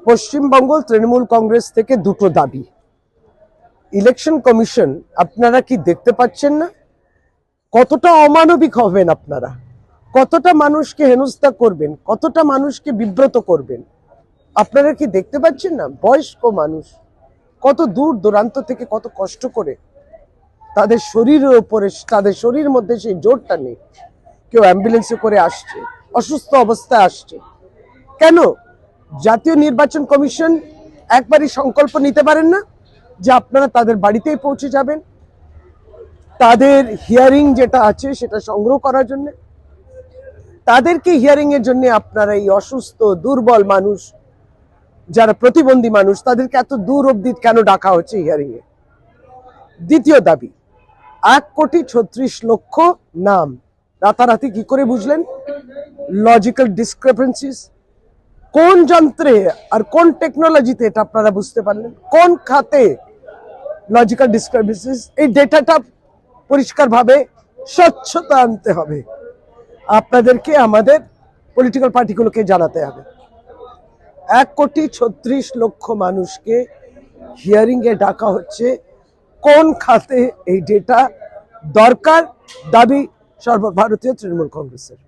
পশ্চিমবঙ্গ তৃণমূল কংগ্রেস থেকে দুটো দাবি। ইলেকশন কমিশন, আপনারা কি দেখতে পাচ্ছেন না কতটা অমানবিক হবেন আপনারা, কতটা মানুষকে হেনস্থা করবেন, কতটা মানুষকে বিব্রত করবেন? আপনারা কি দেখতে পাচ্ছেন না? বয়স্ক মানুষ কত দূর দূরান্ত থেকে কত কষ্ট করে তাদের শরীরের উপরে, তাদের শরীরের মধ্যে সেই জোরটা নেই, কেউ অ্যাম্বুলেন্সে করে আসছে, অসুস্থ অবস্থায় আসছে। কেন জাতীয় নির্বাচন কমিশন একবারই সংকল্প নিতে পারেন না যে আপনারা তাদের বাড়িতেই পৌঁছে যাবেন, তাদের হিয়ারিং যেটা আছে সেটা সংগ্রহ করার জন্য? তাদেরকে হিয়ারিং এর জন্য আপনারা এই অসুস্থ দুর্বল মানুষ, যারা প্রতিবন্ধী মানুষ, তাদেরকে এত দূর অবধি কেন ডাকা হচ্ছে হিয়ারিং এ? দ্বিতীয় দাবি, 1,36,00,000 নাম রাতারাতি কি করে বুঝলেন? লজিক্যাল ডিসক্রিপেন্সিস কোন যন্ত্রে আর কোন টেকনোলজিতে এটা আপনারা বুঝতে পারলেন? কোন খাতে লজিক্যাল ডিসক্রিপেন্সিস? এই ডেটাটা পরিষ্কারভাবে স্বচ্ছতা আনতে হবে, আপনাদেরকে আমাদের পলিটিক্যাল পার্টিগুলোকে জানাতে হবে। 1,36,00,000 মানুষকে হিয়ারিং এ ডাকা হচ্ছে, কোন খাতে এই ডেটা দরকার? দাবি সর্বভারতীয় তৃণমূল কংগ্রেসের।